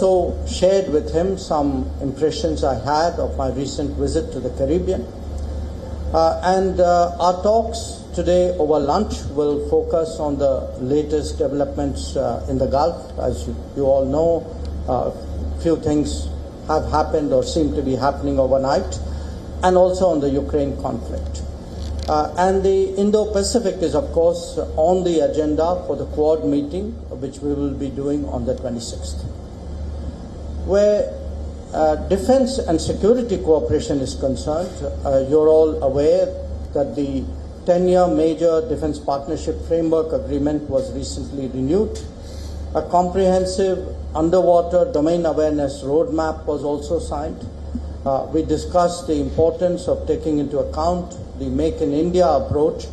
Also shared with him some impressions I had of my recent visit to the Caribbean. Our talks today over lunch will focus on the latest developments in the Gulf. As you all know, a few things have happened or seem to be happening overnight, and also on the Ukraine conflict. And the Indo-Pacific is, of course, on the agenda for the Quad meeting, which we will be doing on the 26th. Where defense and security cooperation is concerned, you're all aware that the 10-year major defense partnership framework agreement was recently renewed. A comprehensive underwater domain awareness roadmap was also signed. We discussed the importance of taking into account the Make in India approach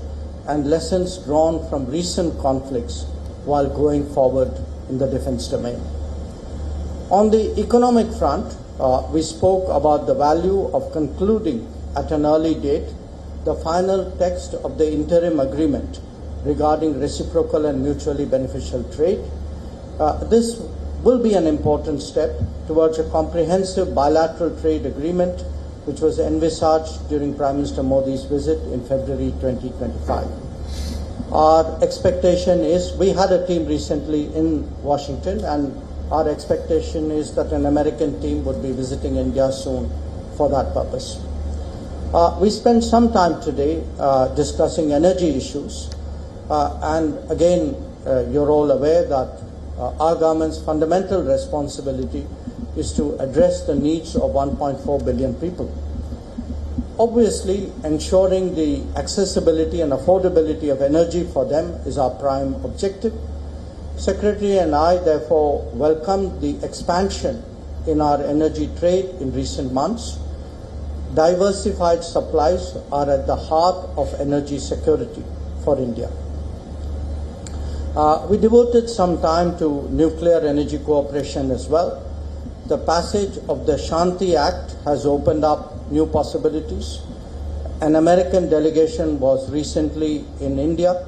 and lessons drawn from recent conflicts while going forward in the defense domain. On the economic front, we spoke about the value of concluding at an early date the final text of the interim agreement regarding reciprocal and mutually beneficial trade. This will be an important step towards a comprehensive bilateral trade agreement which was envisaged during Prime Minister Modi's visit in February 2025. Our expectation is, we had a team recently in Washington, and our expectation is that an American team would be visiting India soon for that purpose. We spent some time today discussing energy issues, and again, you're all aware that our government's fundamental responsibility is to address the needs of 1.4 billion people. Obviously, ensuring the accessibility and affordability of energy for them is our prime objective. Secretary and I therefore welcomed the expansion in our energy trade in recent months. Diversified supplies are at the heart of energy security for India. We devoted some time to nuclear energy cooperation as well. The passage of the Shanti Act has opened up new possibilities. An American delegation was recently in India.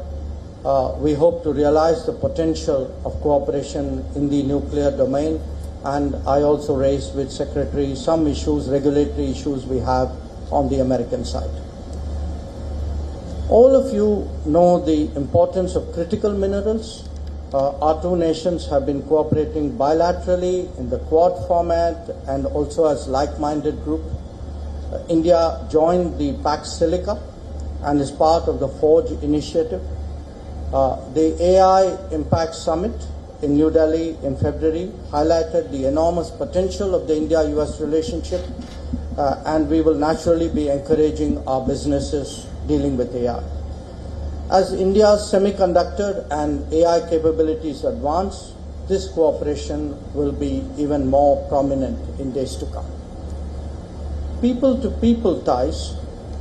We hope to realize the potential of cooperation in the nuclear domain, and I also raised with Secretary some issues, regulatory issues we have on the American side. All of you know the importance of critical minerals. Our two nations have been cooperating bilaterally in the Quad format and also as like-minded group. India joined the Pax Silica and is part of the Forge initiative. The AI Impact Summit in New Delhi in February highlighted the enormous potential of the India-US relationship, and we will naturally be encouraging our businesses dealing with AI. As India's semiconductor and AI capabilities advance, this cooperation will be even more prominent in days to come. People-to-people ties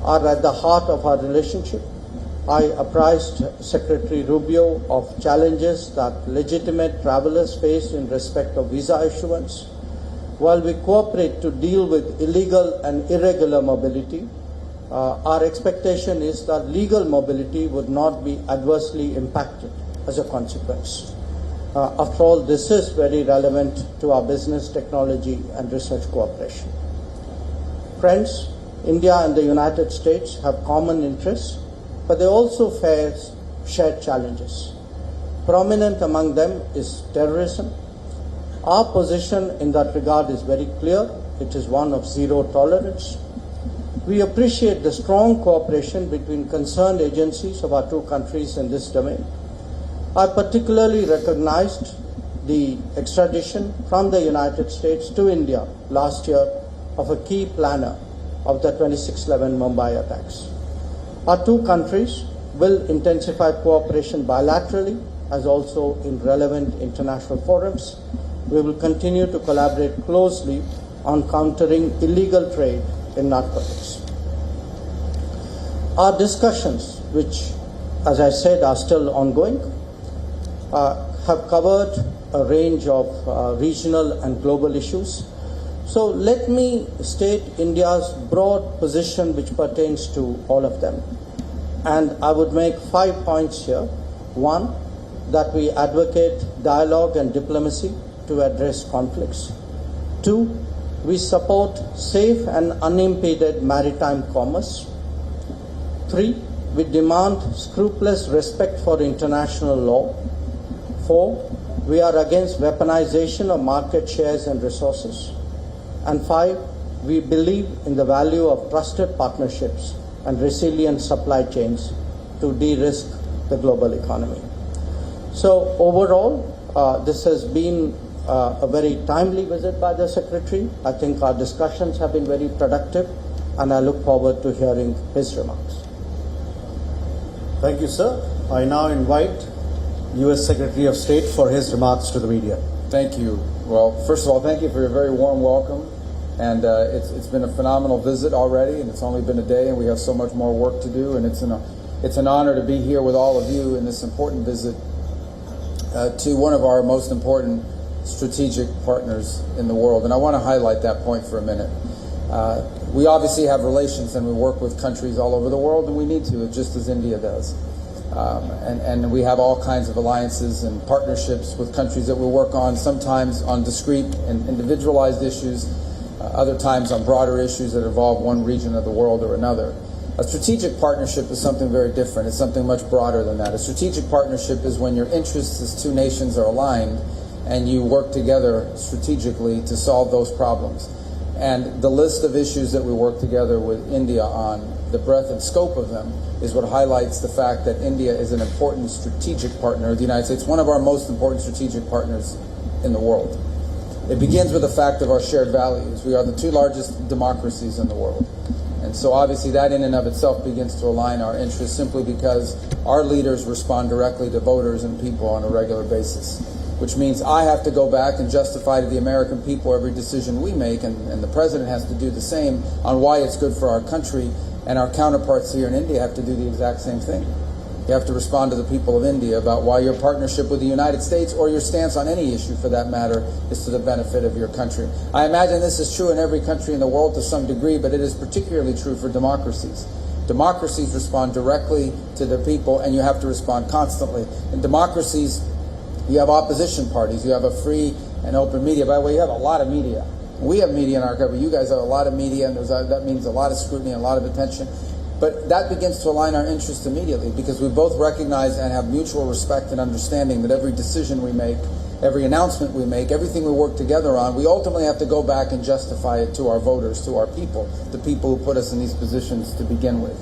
are at the heart of our relationship. I apprised Secretary Rubio of challenges that legitimate travelers face in respect of visa issuance. While we cooperate to deal with illegal and irregular mobility, our expectation is that legal mobility would not be adversely impacted as a consequence. After all, this is very relevant to our business, technology, and research cooperation. Friends, India and the United States have common interests, but they also face shared challenges. Prominent among them is terrorism. Our position in that regard is very clear. It is one of zero tolerance. We appreciate the strong cooperation between concerned agencies of our two countries in this domain. I particularly recognized the extradition from the United States to India last year of a key planner of the 26/11 Mumbai attacks. Our two countries will intensify cooperation bilaterally as also in relevant international forums. We will continue to collaborate closely on countering illegal trade in narcotics. Our discussions, which, as I said, are still ongoing, have covered a range of regional and global issues. So let me state India's broad position which pertains to all of them. And I would make 5 points here. One, that we advocate dialogue and diplomacy to address conflicts. 2, we support safe and unimpeded maritime commerce. 3, we demand scrupulous respect for international law. 4, we are against weaponization of market shares and resources. And 5, we believe in the value of trusted partnerships and resilient supply chains to de-risk the global economy. So overall, this has been a very timely visit by the Secretary. I think our discussions have been very productive, and I look forward to hearing his remarks. Thank you, sir. I now invite U.S. Secretary of State for his remarks to the media. Thank you. Well, first of all, thank you for your very warm welcome. And it's been a phenomenal visit already, and it's only been a day, and we have so much more work to do. And it's an honor to be here with all of you in this important visit to one of our most important strategic partners in the world. And I want to highlight that point for a minute. We obviously have relations, and we work with countries all over the world, and we need to, just as India does. And we have all kinds of alliances and partnerships with countries that we work on, sometimes on discrete and individualized issues, other times on broader issues that involve one region of the world or another. A strategic partnership is something very different. It's something much broader than that. A strategic partnership is when your interests as two nations are aligned and you work together strategically to solve those problems. And the list of issues that we work together with India on, the breadth and scope of them, is what highlights the fact that India is an important strategic partner of the United States, one of our most important strategic partners in the world. It begins with the fact of our shared values. We are the 2 largest democracies in the world. And so obviously that in and of itself begins to align our interests simply because our leaders respond directly to voters and people on a regular basis, which means I have to go back and justify to the American people every decision we make, and the president has to do the same on why it's good for our country, and our counterparts here in India have to do the exact same thing. You have to respond to the people of India about why your partnership with the United States, or your stance on any issue for that matter, is to the benefit of your country. I imagine this is true in every country in the world to some degree, but it is particularly true for democracies. Democracies respond directly to the people, and you have to respond constantly. In democracies, you have opposition parties. You have a free and open media. By the way, you have a lot of media. We have media in our country. You guys have a lot of media, and that means a lot of scrutiny and a lot of attention. But that begins to align our interests immediately because we both recognize and have mutual respect and understanding that every decision we make, every announcement we make, everything we work together on, we ultimately have to go back and justify it to our voters, to our people, the people who put us in these positions to begin with.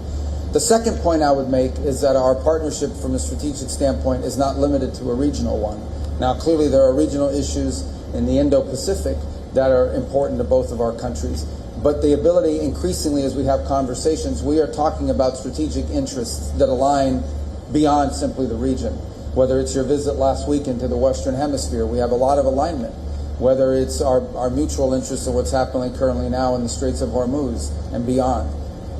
The second point I would make is that our partnership from a strategic standpoint is not limited to a regional one. Now, clearly there are regional issues in the Indo-Pacific that are important to both of our countries. But the ability, increasingly as we have conversations, we are talking about strategic interests that align beyond simply the region. Whether it's your visit last week into the Western Hemisphere, we have a lot of alignment. Whether it's our mutual interest in what's happening currently now in the Straits of Hormuz and beyond.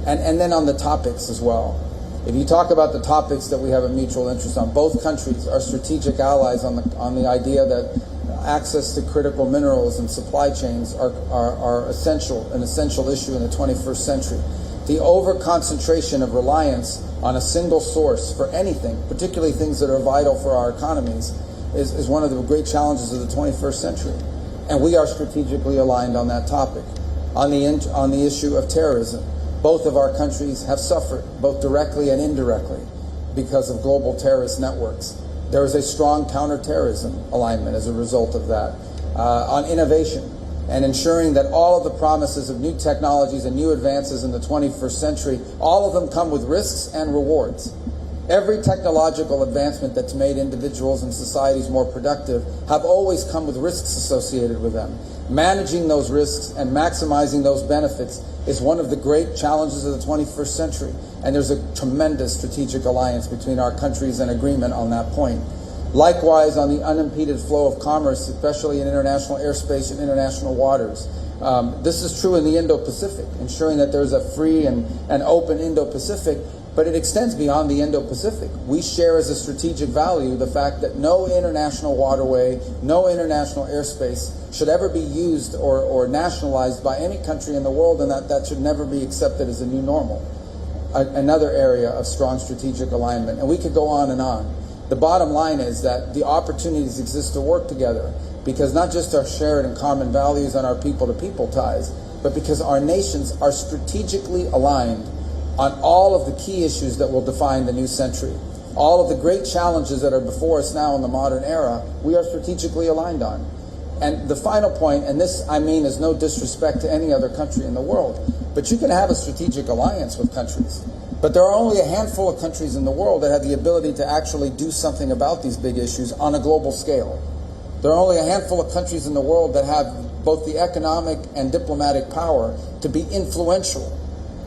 And then on the topics as well. If you talk about the topics that we have a mutual interest on, both countries are strategic allies on the idea that access to critical minerals and supply chains are essential, an essential issue in the 21st century. The over-concentration of reliance on a single source for anything, particularly things that are vital for our economies, is one of the great challenges of the 21st century. And we are strategically aligned on that topic. On the issue of terrorism, both of our countries have suffered, both directly and indirectly, because of global terrorist networks. There is a strong counterterrorism alignment as a result of that. On innovation and ensuring that all of the promises of new technologies and new advances in the 21st century, all of them come with risks and rewards. Every technological advancement that's made individuals and societies more productive have always come with risks associated with them. Managing those risks and maximizing those benefits is one of the great challenges of the 21st century. And there's a tremendous strategic alliance between our countries and agreement on that point. Likewise, on the unimpeded flow of commerce, especially in international airspace and international waters. This is true in the Indo-Pacific, ensuring that there's a free and open Indo-Pacific, but it extends beyond the Indo-Pacific. We share as a strategic value the fact that no international waterway, no international airspace should ever be used or nationalized by any country in the world, and that should never be accepted as a new normal. Another area of strong strategic alignment. And we could go on and on. The bottom line is that the opportunities exist to work together because not just our shared and common values and our people-to-people ties, but because our nations are strategically aligned on all of the key issues that will define the new century. All of the great challenges that are before us now in the modern era, we are strategically aligned on. And the final point, and this I mean is no disrespect to any other country in the world, but you can have a strategic alliance with countries. But there are only a handful of countries in the world that have the ability to actually do something about these big issues on a global scale. There are only a handful of countries in the world that have both the economic and diplomatic power to be influential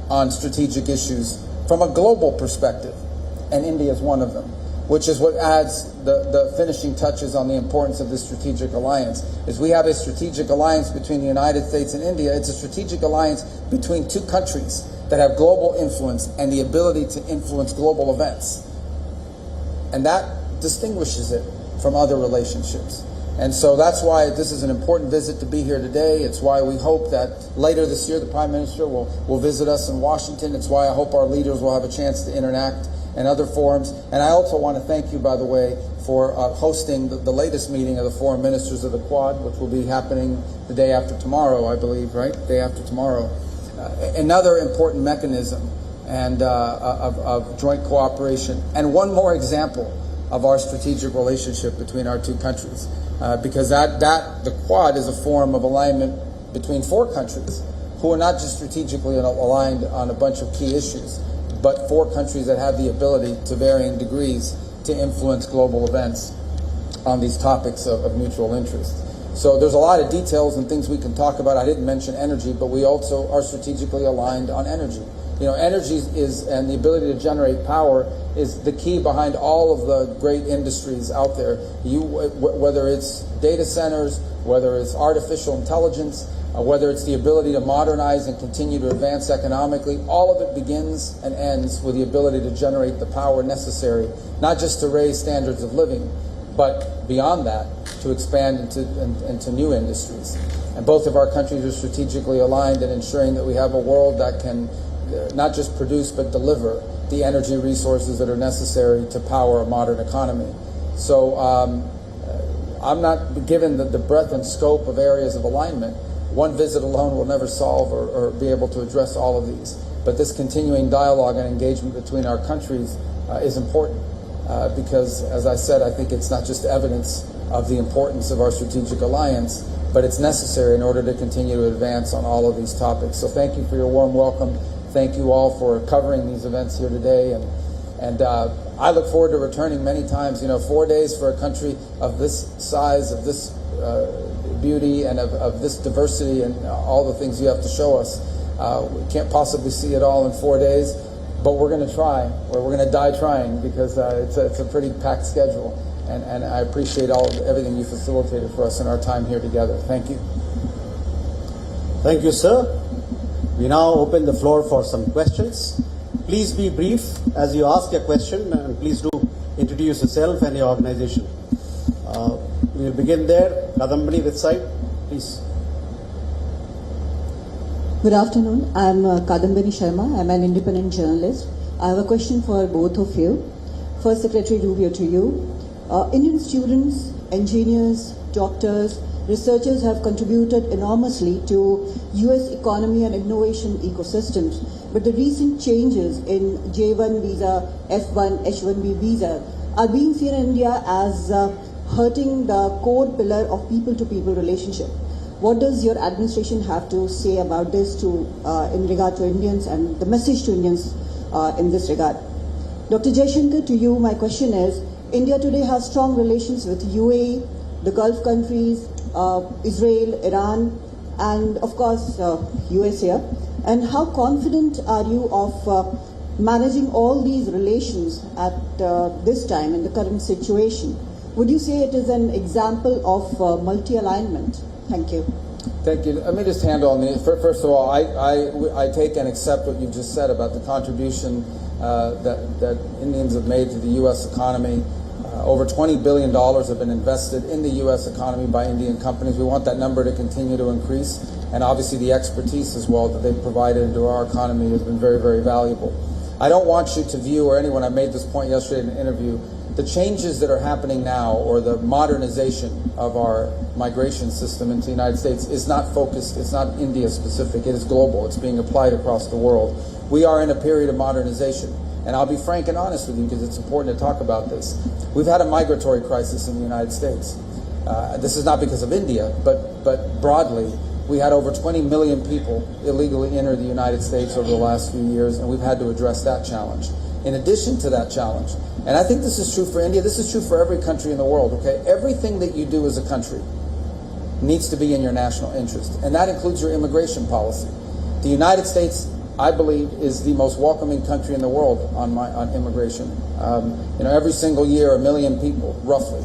on strategic issues from a global perspective. And India is one of them, which is what adds the finishing touches on the importance of this strategic alliance. Is we have a strategic alliance between the United States and India. It's a strategic alliance between two countries that have global influence and the ability to influence global events. And that distinguishes it from other relationships. And so that's why this is an important visit to be here today. It's why we hope that later this year the Prime Minister will visit us in Washington. It's why I hope our leaders will have a chance to interact in other forums. And I also want to thank you, by the way, for hosting the latest meeting of the foreign ministers of the Quad, which will be happening the day after tomorrow, I believe, right? Day after tomorrow. Another important mechanism and of joint cooperation. And one more example of our strategic relationship between our two countries. Because the Quad is a forum of alignment between four countries who are not just strategically aligned on a bunch of key issues, but four countries that have the ability to varying degrees to influence global events on these topics of mutual interest. So there's a lot of details and things we can talk about. I didn't mention energy, but we also are strategically aligned on energy. You know, energy and the ability to generate power is the key behind all of the great industries out there. Whether it's data centers, whether it's artificial intelligence, whether it's the ability to modernize and continue to advance economically, all of it begins and ends with the ability to generate the power necessary, not just to raise standards of living, but beyond that, to expand into new industries. And both of our countries are strategically aligned in ensuring that we have a world that can not just produce but deliver the energy resources that are necessary to power a modern economy. So I'm not given the breadth and scope of areas of alignment. One visit alone will never solve or be able to address all of these. But this continuing dialogue and engagement between our countries is important because, as I said, I think it's not just evidence of the importance of our strategic alliance, but it's necessary in order to continue to advance on all of these topics. So thank you for your warm welcome. Thank you all for covering these events here today. And I look forward to returning many times. You know, 4 days for a country of this size, of this beauty, and of this diversity, and all the things you have to show us. We can't possibly see it all in 4 days, but we're going to try, or we're going to die trying, because it's a pretty packed schedule. And I appreciate everything you facilitated for us in our time here together. Thank you. Thank you, sir. We now open the floor for some questions. Please be brief as you ask your question, and please do introduce yourself and your organization. We'll begin there. Kadambani, this side, please. Good afternoon. I'm Kadambani Sharma. I'm an independent journalist. I have a question for both of you. First, Secretary Rubio, to you. Indian students, engineers, doctors, researchers have contributed enormously to US economy and innovation ecosystems. But the recent changes in J1 visa, F1, H1B visa are being seen in India as hurting the core pillar of people-to-people relationship. What does your administration have to say about this in regard to Indians and the message to Indians in this regard? Dr. Jaishankar, to you, my question is, India today has strong relations with UAE, the Gulf countries, Israel, Iran, and of course US here. And how confident are you of managing all these relations at this time in the current situation? Would you say it is an example of multi-alignment? Thank you. Thank you. Let me just handle on the first of all, I take and accept what you just said about the contribution that Indians have made to the U.S. economy. Over $20 billion have been invested in the U.S. economy by Indian companies. We want that number to continue to increase, and obviously the expertise as well that they've provided into our economy has been very, very valuable. I don't want you to view, or anyone, I made this point yesterday in an interview, the changes that are happening now, or the modernization of our migration system into the United States, is not focused, it's not India specific, it is global, it's being applied across the world. We are in a period of modernization. And I'll be frank and honest with you because it's important to talk about this. We've had a migratory crisis in the United States. This is not because of India, but broadly, we had over 20 million people illegally enter the United States over the last few years, and we've had to address that challenge. In addition to that challenge, and I think this is true for India, this is true for every country in the world, okay? Everything that you do as a country needs to be in your national interest, and that includes your immigration policy. The United States, I believe, is the most welcoming country in the world on immigration. Every single year, 1 million people, roughly,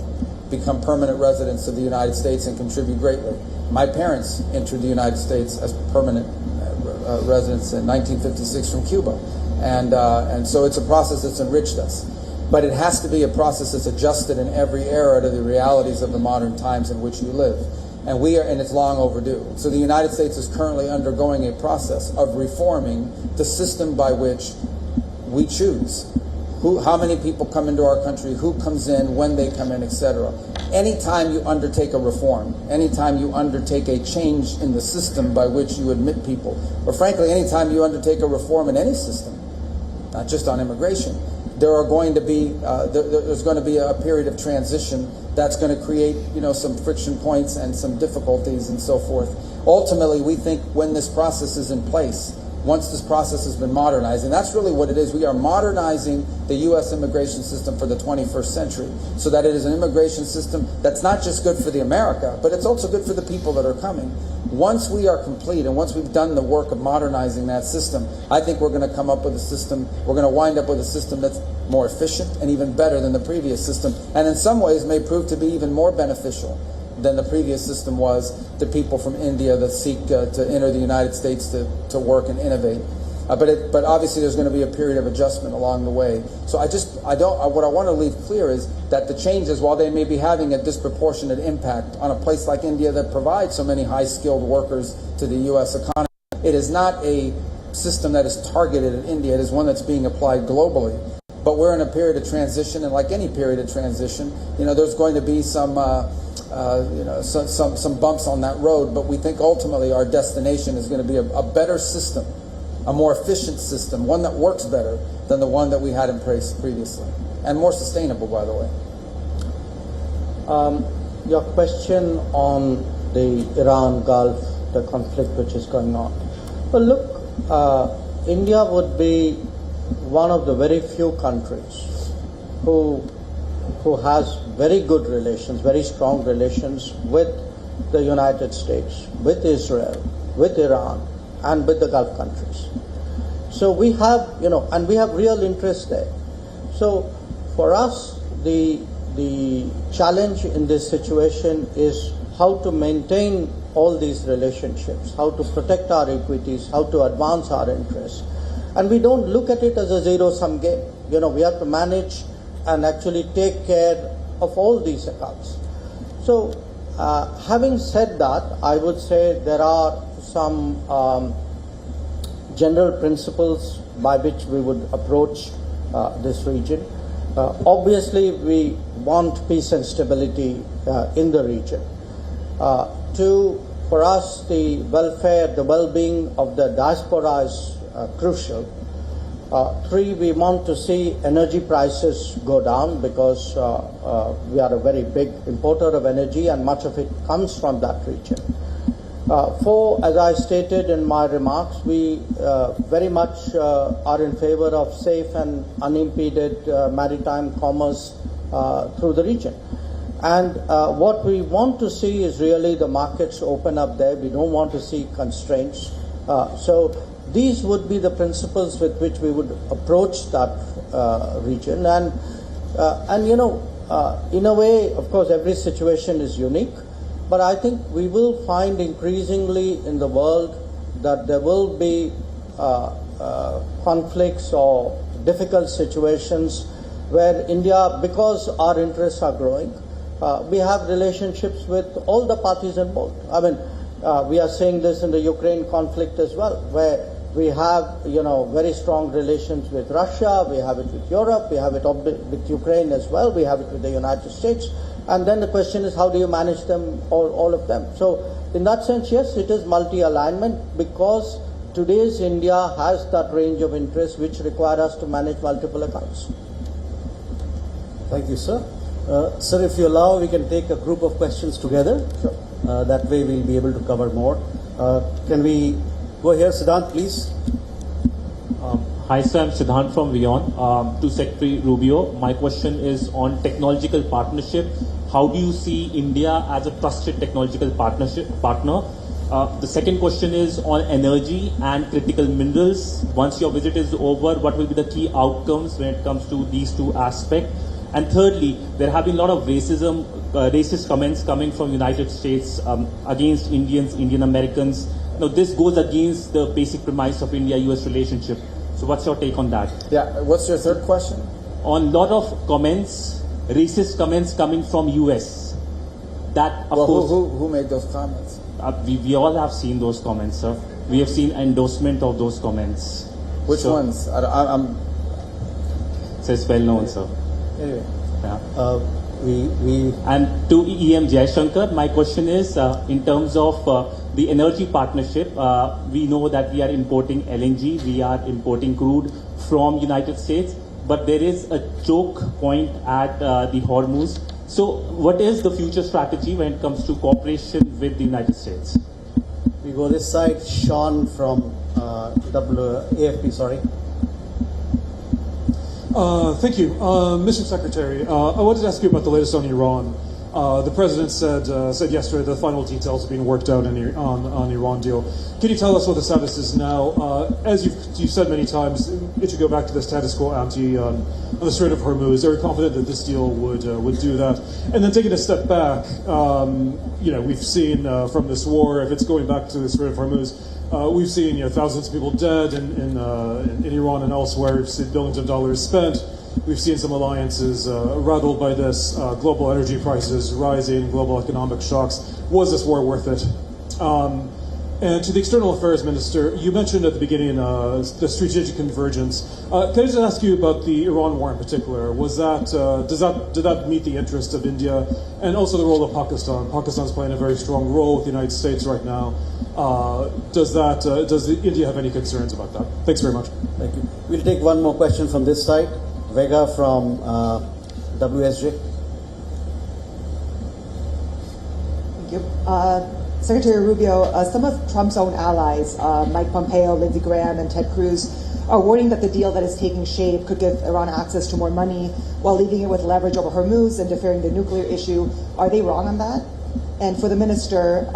become permanent residents of the United States and contribute greatly. My parents entered the United States as permanent residents in 1956 from Cuba. And so it's a process that's enriched us. But it has to be a process that's adjusted in every era to the realities of the modern times in which you live. And it's long overdue. So the United States is currently undergoing a process of reforming the system by which we choose how many people come into our country, who comes in, when they come in, etc. Anytime you undertake a reform, anytime you undertake a change in the system by which you admit people, or frankly, anytime you undertake a reform in any system, not just on immigration, there's going to be a period of transition that's going to create, some friction points and some difficulties and so forth. Ultimately, we think when this process is in place, once this process has been modernized, and that's really what it is. We are modernizing the U.S. immigration system for the 21st century so that it is an immigration system that's not just good for the America, but it's also good for the people that are coming. Once we are complete and once we've done the work of modernizing that system, I think we're going to come up with a system, we're going to wind up with a system that's more efficient and even better than the previous system, and in some ways may prove to be even more beneficial than the previous system was to people from India that seek to enter the United States to work and innovate. But obviously there's going to be a period of adjustment along the way. So what I want to leave clear is that the changes, while they may be having a disproportionate impact on a place like India that provides so many high-skilled workers to the U.S. economy, it is not a system that is targeted at India. It is one that's being applied globally. But we're in a period of transition, and like any period of transition, there's going to be some bumps on that road, but we think ultimately our destination is going to be a better system, a more efficient system, one that works better than the one that we had in place previously, and more sustainable, by the way. Your question on the Iran Gulf, the conflict which is going on. Well, look, India would be one of the very few countries who has very good relations, very strong relations with the United States, with Israel, with Iran, and with the Gulf countries. So we have, and we have real interest there. So for us, the challenge in this situation is how to maintain all these relationships, how to protect our equities, how to advance our interests. And we don't look at it as a zero-sum game. We have to manage and actually take care of all these accounts. So having said that, I would say there are some general principles by which we would approach this region. Obviously, we want peace and stability in the region. For us, the welfare, the well-being of the diaspora is crucial. 3, we want to see energy prices go down because we are a very big importer of energy and much of it comes from that region. 4, as I stated in my remarks, we very much are in favor of safe and unimpeded maritime commerce through the region. And what we want to see is really the markets open up there. We don't want to see constraints. So these would be the principles with which we would approach that region. And in a way, of course, every situation is unique. But I think we will find increasingly in the world that there will be conflicts or difficult situations where India, because our interests are growing, we have relationships with all the parties involved. I mean, we are seeing this in the Ukraine conflict as well, where We have, very strong relations with Russia. We have it with Europe. We have it with Ukraine as well. We have it with the United States. And then the question is, how do you manage them, all of them? So in that sense, yes, it is multi-alignment, because today's India has that range of interests which require us to manage multiple accounts. Thank you, sir. Sir, if you allow, we can take a group of questions together. Sure. That way we'll be able to cover more. Can we go here, Siddhant, please? Hi, sir. I'm Siddhant from WION. To Secretary Rubio, my question is on technological partnership. How do you see India as a trusted technological partner? The second question is on energy and critical minerals. Once your visit is over, what will be the key outcomes when it comes to these two aspects? And thirdly, there have been a lot of racist comments coming from United States against Indians, Indian Americans. Now, this goes against the basic premise of India-US relationship. So what's your take on that? Yeah, what's your third question? On a lot of comments, racist comments coming from US. That, of course, who made those comments? we all have seen those comments, sir. We have seen endorsement of those comments. Which ones? I'm So it's well known, sir. Anyway, Yeah. we And to EM Jaishankar, my question is, in terms of the energy partnership, we know that we are importing LNG, we are importing crude from United States, but there is a choke point at the Hormuz. So what is the future strategy when it comes to cooperation with the United States? we go this side. Sean from AFP, sorry. Thank you. Mr. Secretary, I wanted to ask you about the latest on Iran. The president said yesterday the final details are being worked out on Iran deal. Can you tell us what the status is now? As you've said many times, it should go back to the status quo ante on the Strait of Hormuz. Are you confident that this deal would do that? And then taking a step back, we've seen from this war, if it's going back to the Strait of Hormuz, we've seen thousands of people dead in Iran and elsewhere. We've seen billions of dollars spent. We've seen some alliances rattled by this, global energy prices rising, global economic shocks. Was this war worth it? And to the External Affairs Minister, you mentioned at the beginning the strategic convergence. Can I just ask you about the Iran war in particular? Was that did that meet the interest of India, and also the role of Pakistan? Pakistan's playing a very strong role with the United States right now. Does India have any concerns about that? Thanks very much. Thank you. We'll take one more question from this side. Vega from WSJ. Thank you. Secretary Rubio, some of Trump's own allies, Mike Pompeo, Lindsey Graham, and Ted Cruz, are warning that the deal that is taking shape could give Iran access to more money while leaving it with leverage over Hormuz and deferring the nuclear issue. Are they wrong on that? And for the minister,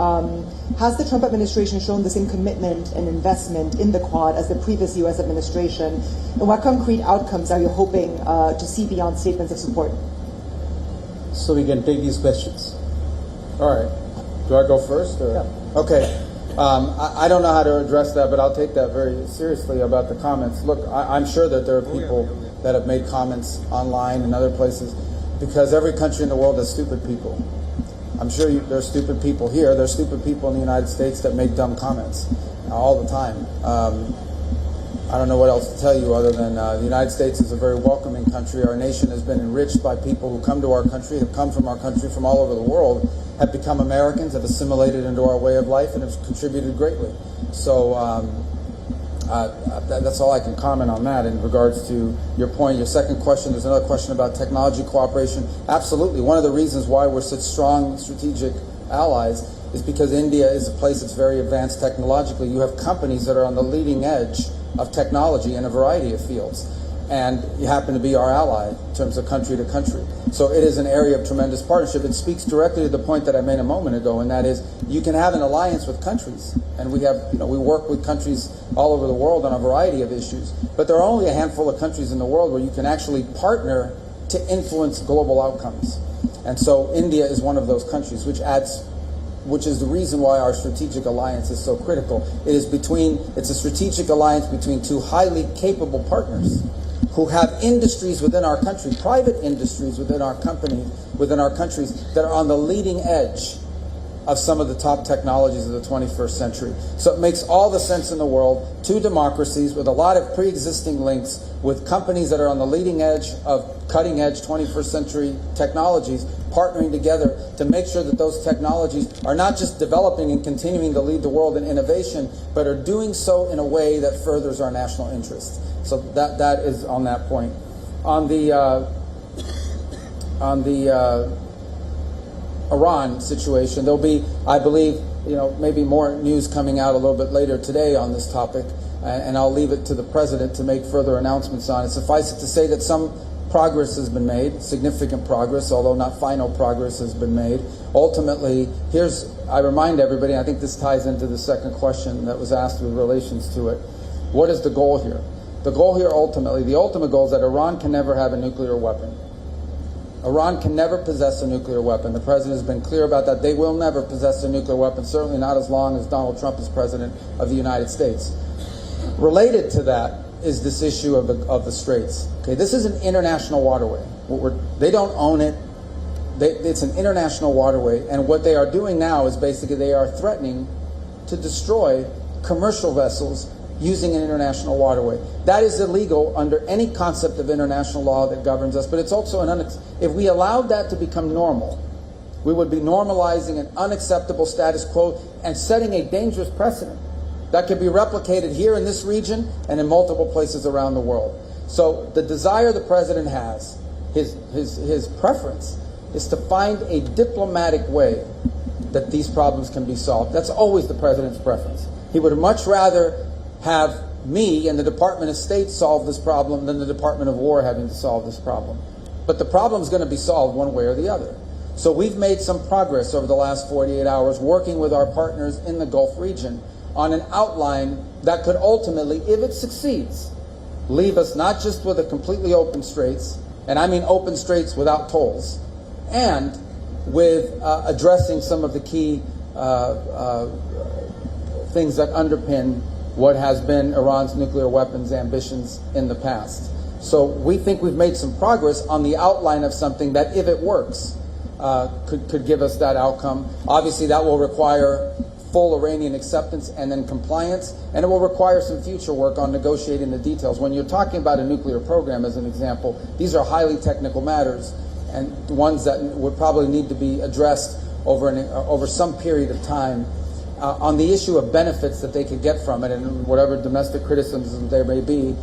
has the Trump administration shown the same commitment and investment in the Quad as the previous U.S. administration? And what concrete outcomes are you hoping to see beyond statements of support? So we can take these questions. All right. Do I go first? Or? Yeah. Okay. I don't know how to address that, but I'll take that very seriously about the comments. Look, I'm sure that there are people that have made comments online and other places, because every country in the world has stupid people. I'm sure there are stupid people here. There are stupid people in the United States that make dumb comments all the time. I don't know what else to tell you other than the United States is a very welcoming country. Our nation has been enriched by people who come to our country, have come from our country from all over the world, have become Americans, have assimilated into our way of life, and have contributed greatly. So that's all I can comment on that in regards to your point. Your second question, there's another question about technology cooperation. Absolutely. One of the reasons why we're such strong strategic allies is because India is a place that's very advanced technologically. You have companies that are on the leading edge of technology in a variety of fields. And you happen to be our ally in terms of country to country. So it is an area of tremendous partnership. It speaks directly to the point that I made a moment ago, and that is you can have an alliance with countries. And we have, we work with countries all over the world on a variety of issues. But there are only a handful of countries in the world where you can actually partner to influence global outcomes. And so India is one of those countries, which is the reason why our strategic alliance is so critical. It's a strategic alliance between two highly capable partners who have industries within our country, private industries within our countries that are on the leading edge of some of the top technologies of the 21st century. So it makes all the sense in the world, two democracies with a lot of pre-existing links with companies that are on the leading edge of cutting-edge 21st century technologies, partnering together to make sure that those technologies are not just developing and continuing to lead the world in innovation, but are doing so in a way that furthers our national interests. So that is on that point. On the Iran situation, there'll be, I believe, maybe more news coming out a little bit later today on this topic, and I'll leave it to the president to make further announcements on it. Suffice it to say that some progress has been made, significant progress, although not final progress has been made. Ultimately, I remind everybody, I think this ties into the second question that was asked with relations to it. What is the goal here? The goal here ultimately, the ultimate goal is that Iran can never have a nuclear weapon. Iran can never possess a nuclear weapon. The president has been clear about that. They will never possess a nuclear weapon, certainly not as long as Donald Trump is president of the United States. Related to that is this issue of the Straits. Okay, this is an international waterway. They don't own it. It's an international waterway, and what they are doing now is basically they are threatening to destroy commercial vessels using an international waterway. That is illegal under any concept of international law that governs us, but it's also if we allowed that to become normal, we would be normalizing an unacceptable status quo and setting a dangerous precedent that could be replicated here in this region and in multiple places around the world. So the desire the president has, his preference, is to find a diplomatic way that these problems can be solved. That's always the president's preference. He would much rather have me and the Department of State solve this problem than the Department of War having to solve this problem. But the problem is going to be solved one way or the other. So we've made some progress over the last 48 hours working with our partners in the Gulf region on an outline that could ultimately, if it succeeds, leave us not just with a completely open straits, and I mean open straits without tolls, and with addressing some of the key things that underpin what has been Iran's nuclear weapons ambitions in the past. So we think we've made some progress on the outline of something that, if it works, could give us that outcome. Obviously, that will require full Iranian acceptance and then compliance, and it will require some future work on negotiating the details. When you're talking about a nuclear program, as an example, these are highly technical matters and ones that would probably need to be addressed over some period of time. On the issue of benefits that they could get from it and whatever domestic criticism there may be,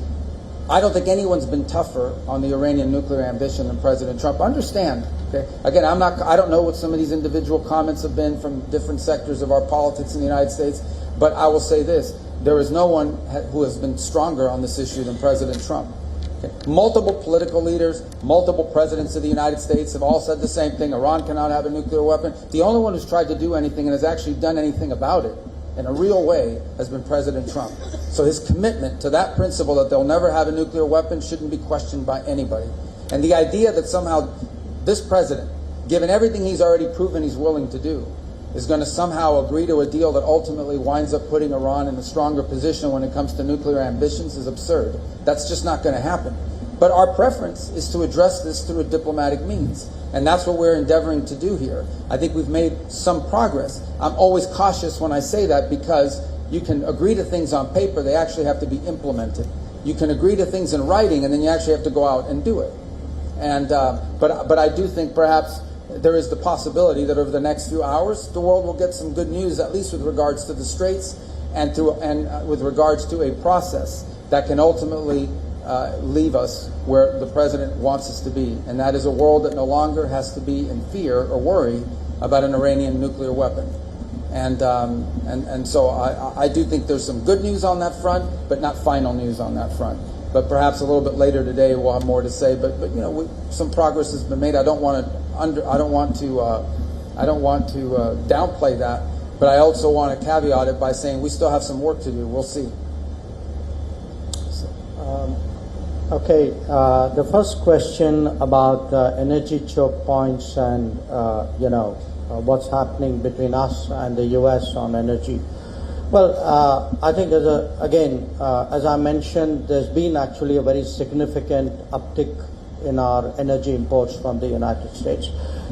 I don't think anyone's been tougher on the Iranian nuclear ambition than President Trump. Understand, okay? Again, I don't know what some of these individual comments have been from different sectors of our politics in the United States, but I will say this: there is no one who has been stronger on this issue than President Trump. Okay? Multiple political leaders, multiple presidents of the United States have all said the same thing: Iran cannot have a nuclear weapon. The only one who's tried to do anything and has actually done anything about it in a real way has been President Trump. So his commitment to that principle that they'll never have a nuclear weapon shouldn't be questioned by anybody. And the idea that somehow this president, given everything he's already proven he's willing to do, is going to somehow agree to a deal that ultimately winds up putting Iran in a stronger position when it comes to nuclear ambitions is absurd. That's just not going to happen. But our preference is to address this through a diplomatic means. And that's what we're endeavoring to do here. I think we've made some progress. I'm always cautious when I say that because you can agree to things on paper, they actually have to be implemented. You can agree to things in writing, and then you actually have to go out and do it. And but I do think perhaps there is the possibility that over the next few hours, the world will get some good news, at least with regards to the Straits and with regards to a process that can ultimately leave us where the president wants us to be, and that is a world that no longer has to be in fear or worry about an Iranian nuclear weapon. And so I do think there's some good news on that front, but not final news on that front. But perhaps a little bit later today we'll have more to say. But some progress has been made. I don't want to downplay that, but I also want to caveat it by saying we still have some work to do. We'll see. Okay, the first question about energy choke points and what's happening between us and the U.S. on energy. Well, I think as I mentioned, there's been actually a very significant uptick in our energy imports from the United States.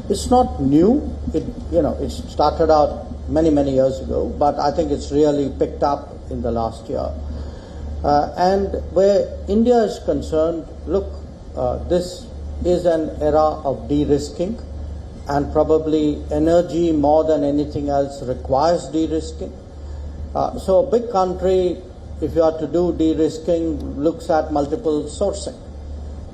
It's not new. It started out many years ago, but I think it's really picked up in the last year. And where India is concerned, look, this is an era of de-risking, and probably energy more than anything else requires de-risking. So a big country, if you are to do de-risking, looks at multiple sourcing.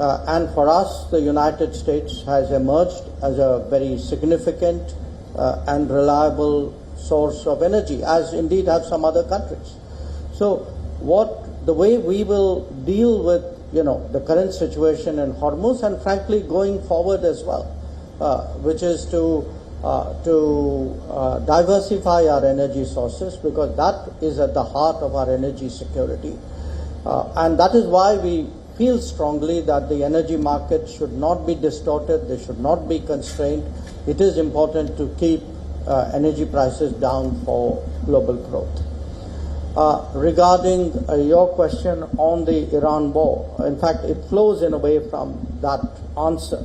And for us, the United States has emerged as a very significant and reliable source of energy, as indeed have some other countries. So the way we will deal with the current situation in Hormuz, and frankly going forward as well, which is to diversify our energy sources, because that is at the heart of our energy security. And that is why we feel strongly that the energy market should not be distorted, they should not be constrained. It is important to keep energy prices down for global growth. Regarding your question on the Iran war, in fact, it flows in a way from that answer.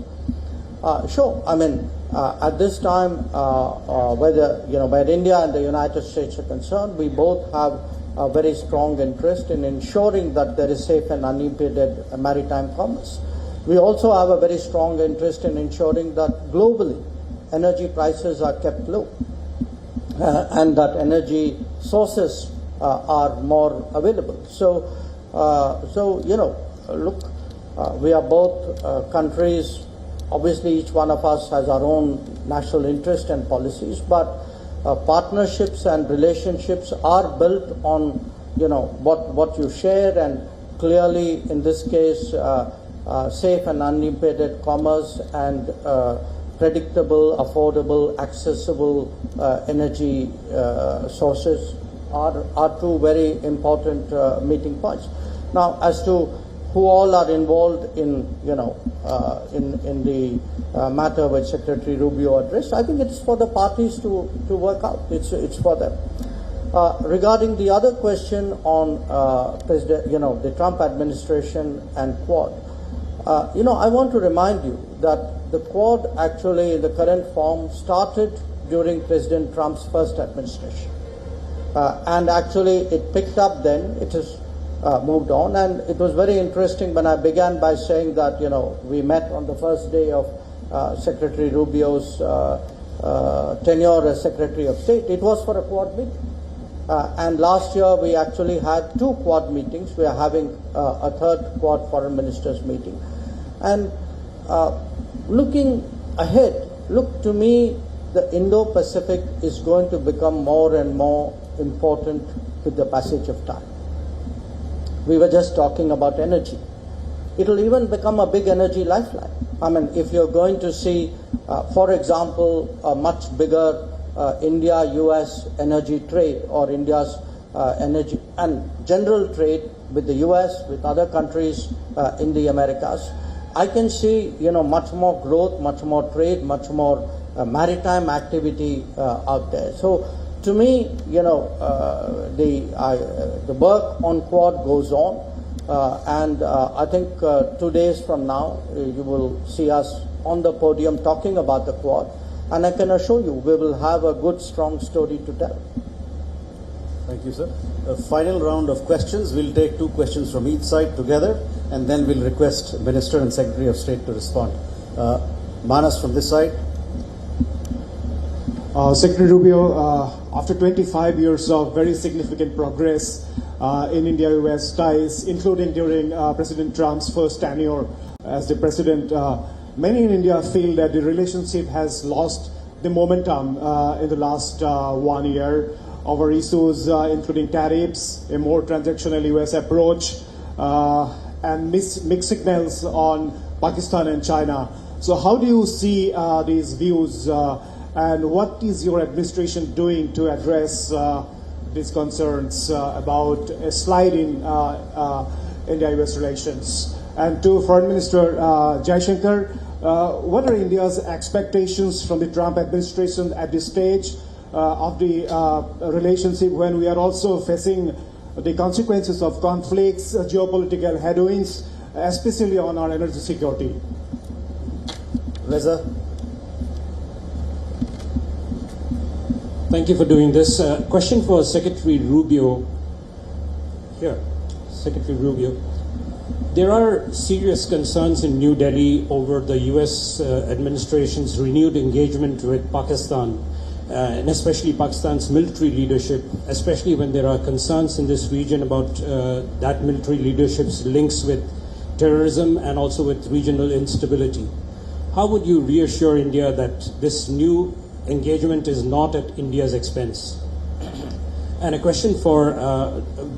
Sure, I mean, at this time, where India and the United States are concerned, we both have a very strong interest in ensuring that there is safe and unimpeded maritime commerce. We also have a very strong interest in ensuring that globally energy prices are kept low and that energy sources are more available. So look, we are both countries. Obviously, each one of us has our own national interest and policies, but partnerships and relationships are built on, what you share, and clearly, in this case, safe and unimpeded commerce and predictable, affordable, accessible energy sources are two very important meeting points. Now, as to who all are involved in the matter which Secretary Rubio addressed, I think it's for the parties to work out. It's for them. Regarding the other question on the Trump administration and Quad, I want to remind you that the Quad actually in the current form started during President Trump's first administration. And actually it picked up then, it has moved on, and it was very interesting when I began by saying that, we met on the first day of Secretary Rubio's tenure as Secretary of State. It was for a Quad meeting. And last year we actually had 2 Quad meetings. We are having a third Quad foreign ministers meeting. And looking ahead, look, to me, the Indo-Pacific is going to become more and more important with the passage of time. We were just talking about energy. It will even become a big energy lifeline. I mean, if you're going to see, for example, a much bigger India-US energy trade, or India's energy and general trade with the US, with other countries in the Americas, I can see, much more growth, much more trade, much more maritime activity out there. So, to me, the work on Quad goes on, and I think 2 days from now you will see us on the podium talking about the Quad, and I can assure you we will have a good, strong story to tell. Thank you, sir. The final round of questions. We'll take 2 questions from each side together, and then we'll request Minister and Secretary of State to respond. Manas from this side. Secretary Rubio, after 25 years of very significant progress in India-US ties, including during President Trump's first tenure as the president, many in India feel that the relationship has lost the momentum in the last 1 year over issues including tariffs, a more transactional US approach, and mixed signals on Pakistan and China. So how do you see these views? And what is your administration doing to address these concerns about a slide in India-US relations? And to Foreign Minister Jaishankar, what are India's expectations from the Trump administration at this stage of the relationship, when we are also facing the consequences of conflicts, geopolitical headwinds, especially on our energy security? Reza. Thank you for doing this. Question for Secretary Rubio. Here, Secretary Rubio. There are serious concerns in New Delhi over the U.S. Administration's renewed engagement with Pakistan, and especially Pakistan's military leadership, especially when there are concerns in this region about that military leadership's links with terrorism and also with regional instability. How would you reassure India that this new engagement is not at India's expense? And a question for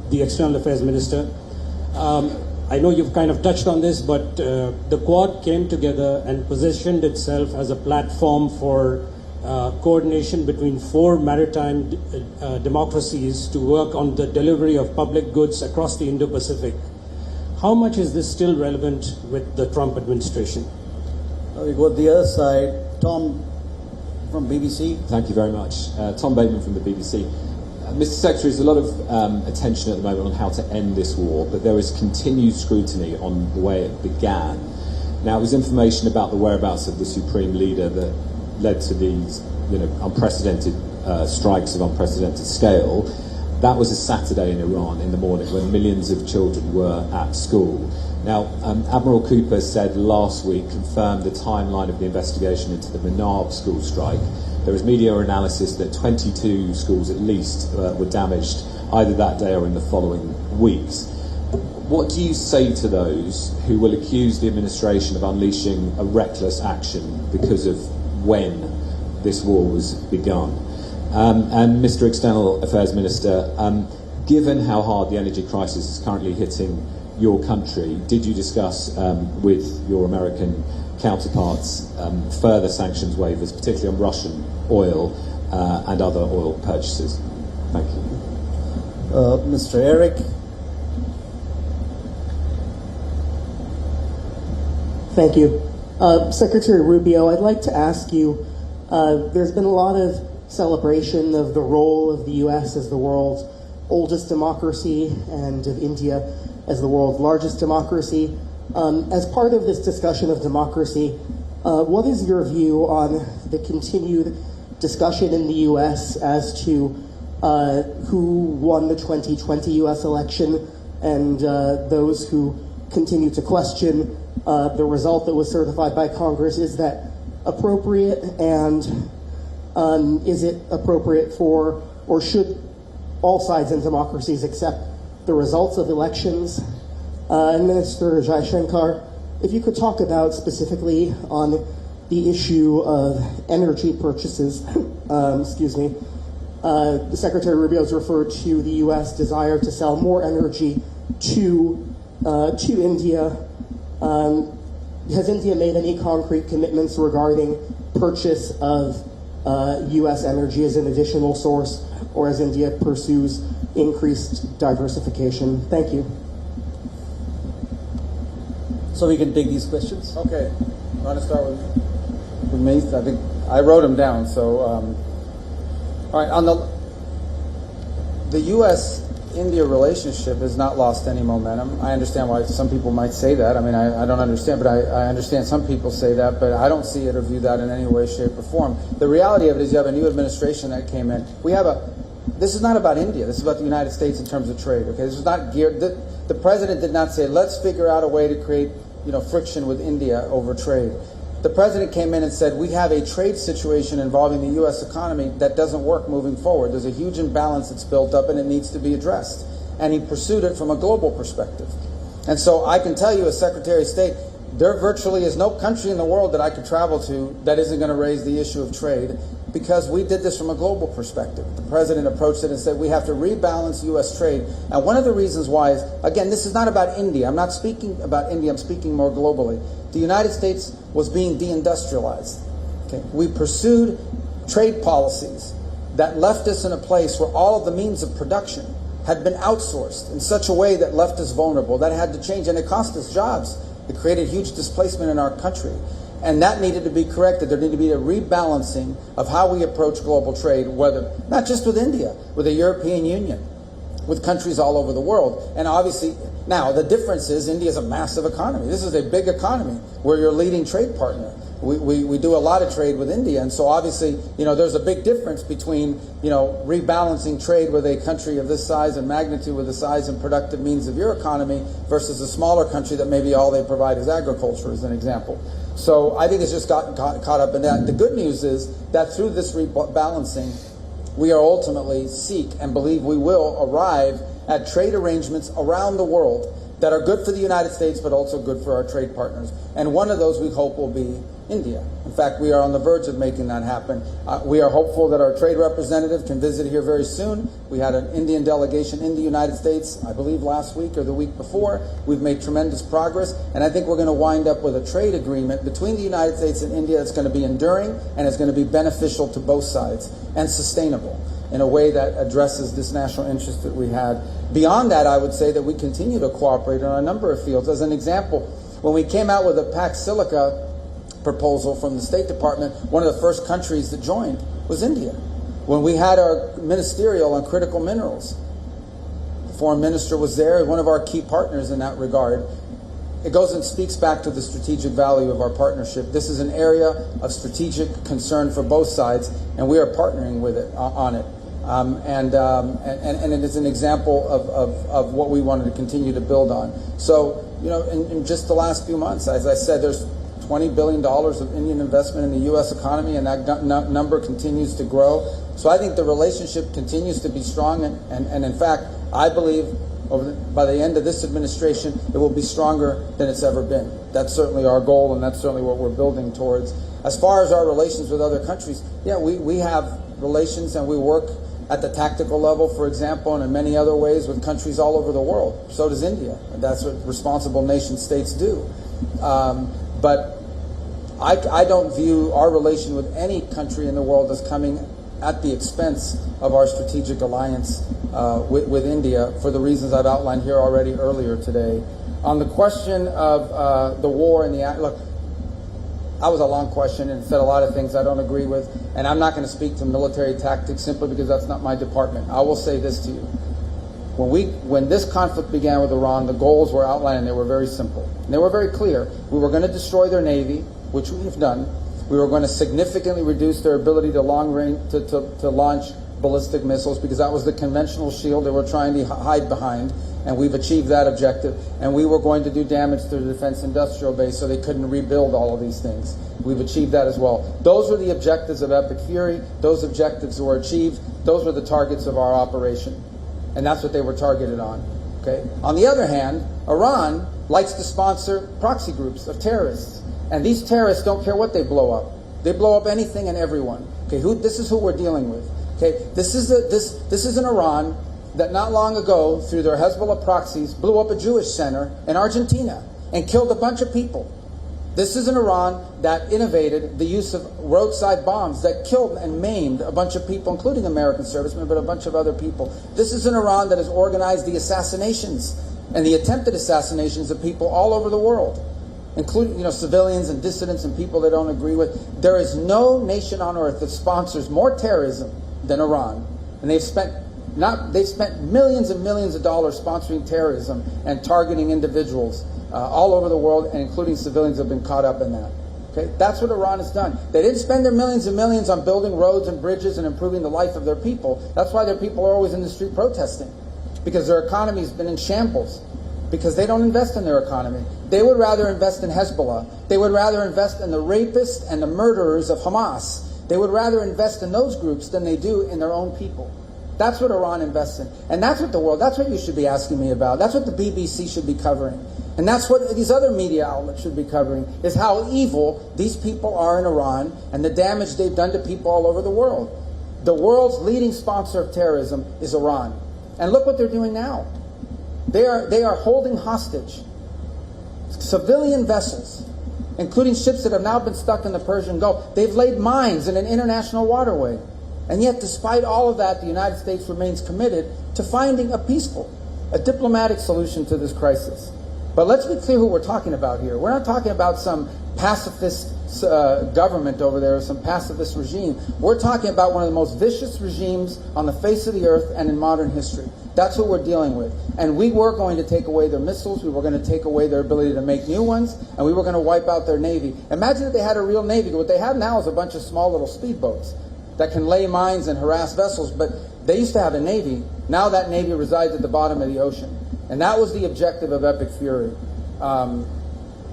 the External Affairs Minister. I know you've kind of touched on this, but the Quad came together and positioned itself as a platform for coordination between 4 maritime democracies to work on the delivery of public goods across the Indo-Pacific. How much is this still relevant with the Trump administration? We go to the other side. Tom from BBC. Thank you very much. Tom Bateman from the BBC. Mr. Secretary, there's a lot of attention at the moment on how to end this war, but there is continued scrutiny on the way it began. Now, it was information about the whereabouts of the Supreme Leader that led to these, unprecedented strikes of unprecedented scale. That was a Saturday in Iran in the morning when millions of children were at school. Now, Admiral Cooper said last week, confirmed the timeline of the investigation into the Manab school strike. There was media analysis that 22 schools at least were damaged either that day or in the following weeks. What do you say to those who will accuse the administration of unleashing a reckless action because of when this war was begun? And Mr. External Affairs Minister, given how hard the energy crisis is currently hitting your country, did you discuss with your American counterparts further sanctions waivers, particularly on Russian oil and other oil purchases? Thank you. Mr. Eric. Thank you. Secretary Rubio, I'd like to ask you, there's been a lot of celebration of the role of the U.S. as the world's oldest democracy and of India as the world's largest democracy. As part of this discussion of democracy, what is your view on the continued discussion in the U.S. as to who won the 2020 U.S. election and those who continue to question the result that was certified by Congress? Is that appropriate, and is it appropriate for, or should all sides in democracies accept the results of elections? And Minister Jaishankar, if you could talk about specifically on the issue of energy purchases, the Secretary Rubio has referred to the U.S. desire to sell more energy to India. Has India made any concrete commitments regarding purchase of U.S. energy as an additional source, or as India pursues increased diversification? Thank you. So we can take these questions. Okay. You want to start with me? I think I wrote them down. So, all right. On the U.S.-India relationship has not lost any momentum. I understand why some people might say that. I mean, I don't understand, but I understand some people say that, but I don't see it or view that in any way, shape, or form. The reality of it is you have a new administration that came in. This is not about India. This is about the United States in terms of trade. Okay, this is not geared. The president did not say, let's figure out a way to create friction with India over trade. The president came in and said, we have a trade situation involving the U.S. economy that doesn't work moving forward. There's a huge imbalance that's built up and it needs to be addressed. And he pursued it from a global perspective. And so I can tell you as Secretary of State, there virtually is no country in the world that I could travel to that isn't going to raise the issue of trade, because we did this from a global perspective. The president approached it and said we have to rebalance U.S. trade. And one of the reasons why is, again, this is not about India. I'm not speaking about India. I'm speaking more globally. The United States was being deindustrialized. Okay? We pursued trade policies that left us in a place where all of the means of production had been outsourced in such a way that left us vulnerable. That had to change, and it cost us jobs. It created huge displacement in our country. And that needed to be corrected. There needed to be a rebalancing of how we approach global trade, whether not just with India, with the European Union, with countries all over the world. And obviously, now the difference is India is a massive economy. This is a big economy. We're your leading trade partner. we do a lot of trade with India, and so obviously, there's a big difference between, rebalancing trade with a country of this size and magnitude, with the size and productive means of your economy, versus a smaller country that maybe all they provide is agriculture, as an example. So I think it's just gotten caught up in that. The good news is that through this rebalancing, we are ultimately seek and believe we will arrive at trade arrangements around the world that are good for the United States, but also good for our trade partners. And one of those we hope will be India. In fact, we are on the verge of making that happen. We are hopeful that our trade representative can visit here very soon. We had an Indian delegation in the United States, I believe last week or the week before. We've made tremendous progress, and I think we're going to wind up with a trade agreement between the United States and India that's going to be enduring and is going to be beneficial to both sides and sustainable in a way that addresses this national interest that we had. Beyond that, I would say that we continue to cooperate on a number of fields. As an example, when we came out with a Pax Silica proposal from the State Department, one of the first countries that joined was India. When we had our ministerial on critical minerals, the foreign minister was there, one of our key partners in that regard. It goes and speaks back to the strategic value of our partnership. This is an area of strategic concern for both sides, and we are partnering with it on it. And it is an example of what we wanted to continue to build on. So, in just the last few months, as I said, there's $20 billion of Indian investment in the U.S. economy, and that number continues to grow. So I think the relationship continues to be strong, and in fact, I believe by the end of this administration, it will be stronger than it's ever been. That's certainly our goal, and that's certainly what we're building towards. As far as our relations with other countries, yeah, we have relations, and we work at the tactical level, for example, and in many other ways with countries all over the world. So does India. And that's what responsible nation states do. But I don't view our relation with any country in the world as coming at the expense of our strategic alliance with India, for the reasons I've outlined here already earlier today. On the question of the war and look, that was a long question and said a lot of things I don't agree with, and I'm not going to speak to military tactics simply because that's not my department. I will say this to you. When this conflict began with Iran, the goals were outlined and they were very simple. And they were very clear. We were going to destroy their navy, which we have done. We were going to significantly reduce their ability to to launch ballistic missiles, because that was the conventional shield they were trying to hide behind, and we've achieved that objective. And we were going to do damage to the defense industrial base so they couldn't rebuild all of these things. We've achieved that as well. Those were the objectives of Epic Fury. Those objectives were achieved. Those were the targets of our operation. And that's what they were targeted on. Okay. On the other hand, Iran likes to sponsor proxy groups of terrorists. And these terrorists don't care what they blow up. They blow up anything and everyone. Okay, this is who we're dealing with. Okay, this is an Iran that not long ago, through their Hezbollah proxies, blew up a Jewish center in Argentina and killed a bunch of people. This is an Iran that innovated the use of roadside bombs that killed and maimed a bunch of people, including American servicemen, but a bunch of other people. This is an Iran that has organized the assassinations and the attempted assassinations of people all over the world, including civilians and dissidents and people they don't agree with. There is no nation on earth that sponsors more terrorism than Iran, and they've spent millions and millions of dollars sponsoring terrorism and targeting individuals all over the world, and including civilians have been caught up in that. Okay, that's what Iran has done. They didn't spend their millions and millions on building roads and bridges and improving the life of their people. That's why their people are always in the street protesting, because their economy has been in shambles, because they don't invest in their economy. They would rather invest in Hezbollah. They would rather invest in the rapists and the murderers of Hamas. They would rather invest in those groups than they do in their own people. That's what Iran invests in. And that's what you should be asking me about. That's what the BBC should be covering. And that's what these other media outlets should be covering, is how evil these people are in Iran and the damage they've done to people all over the world. The world's leading sponsor of terrorism is Iran. And look what they're doing now. They are holding hostage civilian vessels, including ships that have now been stuck in the Persian Gulf. They've laid mines in an international waterway. And yet, despite all of that, the United States remains committed to finding a diplomatic solution to this crisis. But let's be clear who we're talking about here. We're not talking about some pacifist government over there, some pacifist regime. We're talking about one of the most vicious regimes on the face of the earth and in modern history. That's what we're dealing with. And we were going to take away their missiles, we were going to take away their ability to make new ones, and we were going to wipe out their navy. Imagine if they had a real navy. What they have now is a bunch of small little speedboats that can lay mines and harass vessels, but they used to have a navy. Now that navy resides at the bottom of the ocean. And that was the objective of Epic Fury.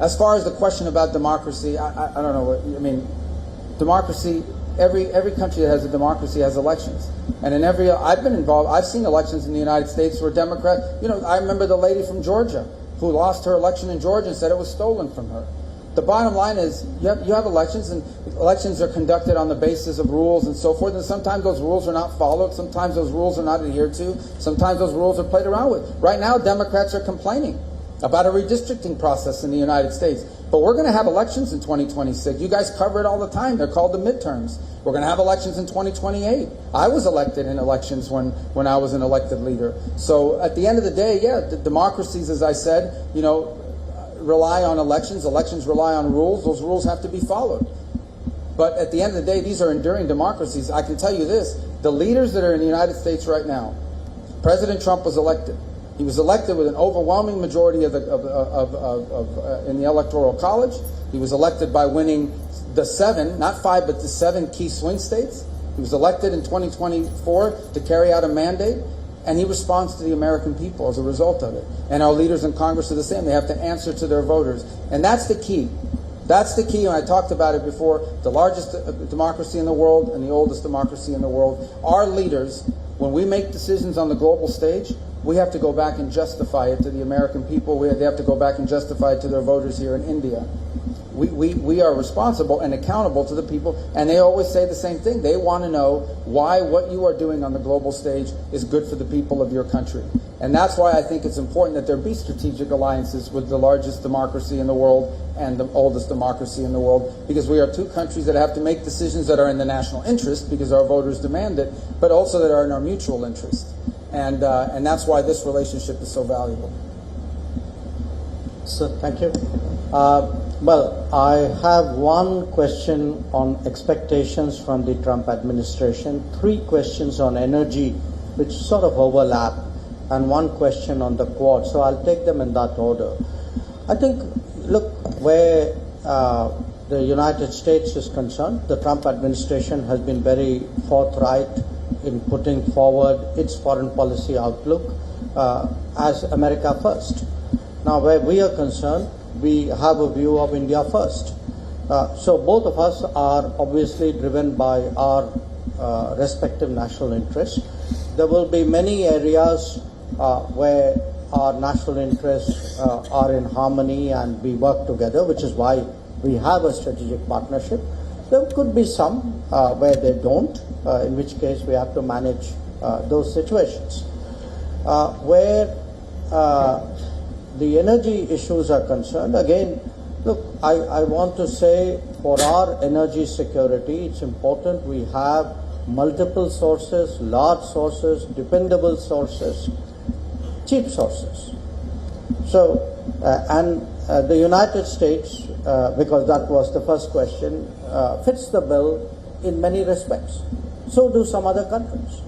As far as the question about democracy, I don't know what, I mean, democracy, every country that has a democracy has elections. And in every, I've been involved, I've seen elections in the United States where Democrats, I remember the lady from Georgia who lost her election in Georgia and said it was stolen from her. The bottom line is you have elections, and elections are conducted on the basis of rules and so forth, and sometimes those rules are not followed, sometimes those rules are not adhered to, sometimes those rules are played around with. Right now, Democrats are complaining about a redistricting process in the United States. But we're going to have elections in 2026. You guys cover it all the time. They're called the midterms. We're going to have elections in 2028. I was elected in elections when I was an elected leader. So at the end of the day, the democracies, as I said, rely on elections. Elections rely on rules. Those rules have to be followed. But at the end of the day, these are enduring democracies. I can tell you this, the leaders that are in the United States right now, President Trump was elected. He was elected with an overwhelming majority in the Electoral College. He was elected by winning the 7, not 5, but the 7 key swing states. He was elected in 2024 to carry out a mandate, and he responds to the American people as a result of it. And our leaders in Congress are the same. They have to answer to their voters. And that's the key. That's the key, and I talked about it before, the largest democracy in the world and the oldest democracy in the world. Our leaders, when we make decisions on the global stage, we have to go back and justify it to the American people. They have to go back and justify it to their voters here in India. We are responsible and accountable to the people, and they always say the same thing. They want to know why what you are doing on the global stage is good for the people of your country. And that's why I think it's important that there be strategic alliances with the largest democracy in the world and the oldest democracy in the world, because we are two countries that have to make decisions that are in the national interest because our voters demand it, but also that are in our mutual interest. And that's why this relationship is so valuable. So, thank you. Well, I have one question on expectations from the Trump administration, 3 questions on energy, which sort of overlap, and 1 question on the Quad. So I'll take them in that order. I think, look, where the United States is concerned, the Trump administration has been very forthright in putting forward its foreign policy outlook as America first. Now, where we are concerned, we have a view of India first. So both of us are obviously driven by our respective national interests. There will be many areas where our national interests are in harmony and we work together, which is why we have a strategic partnership. There could be some where they don't, in which case we have to manage those situations. Where the energy issues are concerned, again, look, I want to say for our energy security, it's important we have multiple sources, large sources, dependable sources, cheap sources. So, the United States, because that was the first question, fits the bill in many respects. So do some other countries.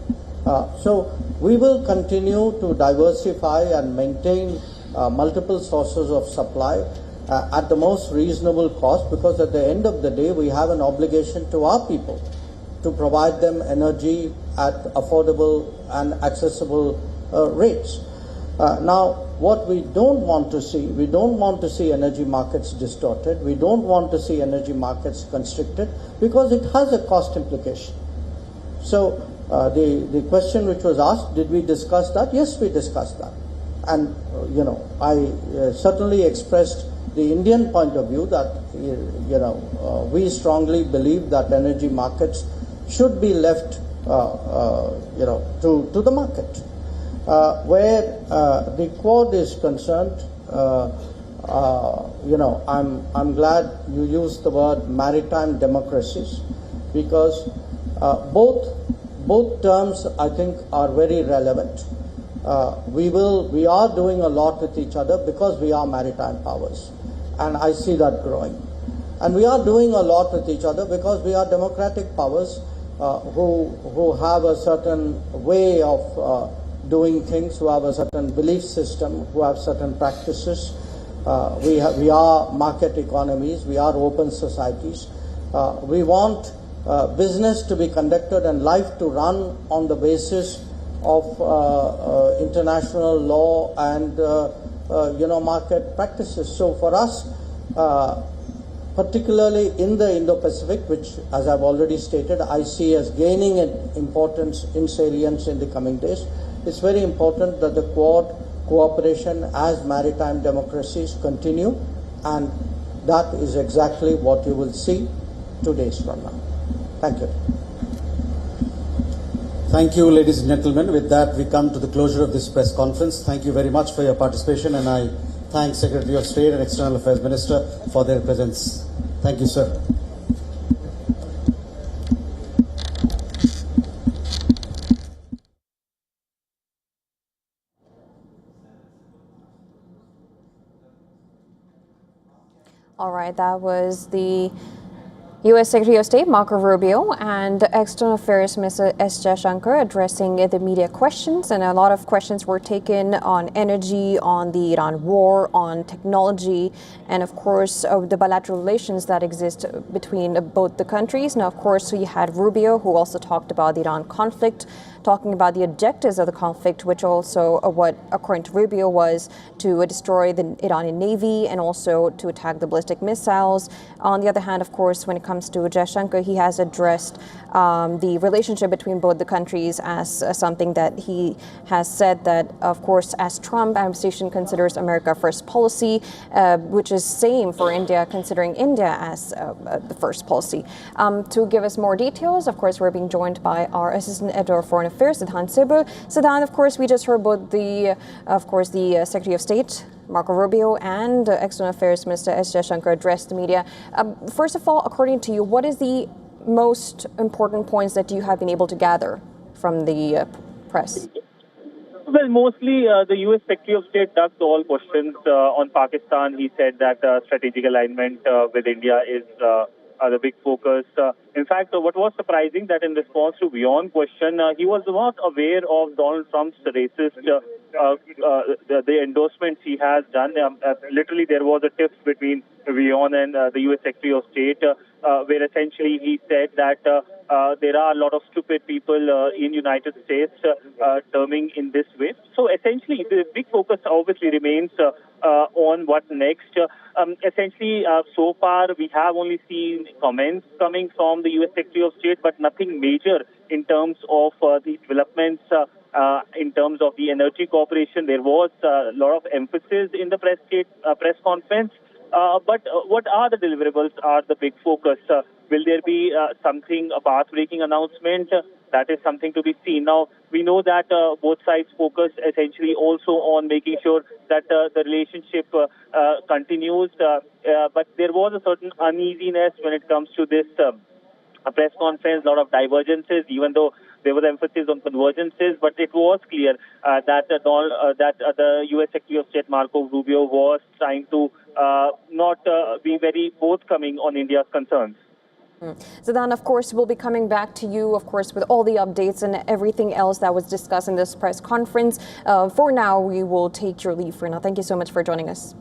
So we will continue to diversify and maintain multiple sources of supply at the most reasonable cost, because at the end of the day we have an obligation to our people to provide them energy at affordable and accessible rates. Now, what we don't want to see, we don't want to see energy markets distorted, we don't want to see energy markets constricted, because it has a cost implication. So the question which was asked, did we discuss that? Yes, we discussed that. And, I certainly expressed the Indian point of view that, we strongly believe that energy markets should be left, to the market. Where the Quad is concerned, I'm glad you used the word maritime democracies, because both terms I think are very relevant. We are doing a lot with each other because we are maritime powers, and I see that growing. And we are doing a lot with each other because we are democratic powers who have a certain way of doing things, who have a certain belief system, who have certain practices. We are market economies, we are open societies. We want business to be conducted and life to run on the basis of international law and market practices. So for us, particularly in the Indo-Pacific, which, as I've already stated, I see as gaining in importance, in salience in the coming days, it's very important that the Quad cooperation as maritime democracies continue, and that is exactly what you will see 2 days from now. Thank you. Thank you, ladies and gentlemen. With that, we come to the closure of this press conference. Thank you very much for your participation, and I thank Secretary of State and External Affairs Minister for their presence. Thank you, sir. All right, that was the U.S. Secretary of State Marco Rubio and External Affairs Minister S. Jaishankar addressing the media questions, and a lot of questions were taken on energy, on the Iran war, on technology, and of course the bilateral relations that exist between both the countries. Now, of course, we had Rubio, who also talked about the Iran conflict, talking about the objectives of the conflict, which also what, according to Rubio, was to destroy the Iranian Navy and also to attack the ballistic missiles. On the other hand, of course, when it comes to Jaishankar, he has addressed the relationship between both the countries as something that he has said that, of course, as Trump administration considers America first policy, which is same for India, considering India as the first policy. To give us more details, of course, we're being joined by our Assistant Editor of Foreign Affairs, Siddhant Sibu. Siddhant, of course, we just heard both the Secretary of State, Marco Rubio, and External Affairs Minister S. Jaishankar addressed the media. First of all, according to you, what is the most important points that you have been able to gather from the press? Well, mostly the U.S. Secretary of State ducked all questions on Pakistan. He said that strategic alignment with India is the big focus. In fact, what was surprising that in response to WION question, he was not aware of Donald Trump's racist the endorsements he has done. Literally, there was a tiff between WION and the U.S. Secretary of State, where essentially he said that there are a lot of stupid people in United States terming in this way. So essentially, the big focus obviously remains on what next. Essentially, so far we have only seen comments coming from the U.S. Secretary of State, but nothing major in terms of the developments. In terms of the energy cooperation, there was a lot of emphasis in the press conference. But what are the deliverables are the big focus. Will there be something, a path-breaking announcement? That is something to be seen. Now, we know that both sides focus essentially also on making sure that the relationship continues. But there was a certain uneasiness when it comes to this press conference, a lot of divergences, even though there was emphasis on convergences, but it was clear that the U.S. Secretary of State Marco Rubio was trying to not be very forthcoming on India's concerns. Siddhant, of course, we'll be coming back to you, of course, with all the updates and everything else that was discussed in this press conference. For now, we will take your leave for now. Thank you so much for joining us.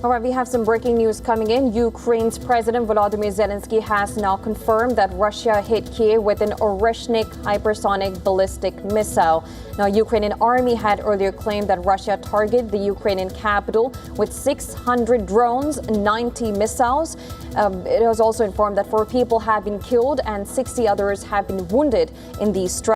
All right, we have some breaking news coming in. Ukraine's President Volodymyr Zelensky has now confirmed that Russia hit Kiev with an Oreshnik hypersonic ballistic missile. Now, Ukrainian army had earlier claimed that Russia targeted the Ukrainian capital with 600 drones, 90 missiles. It was also informed that 4 people have been killed and 60 others have been wounded in these strikes.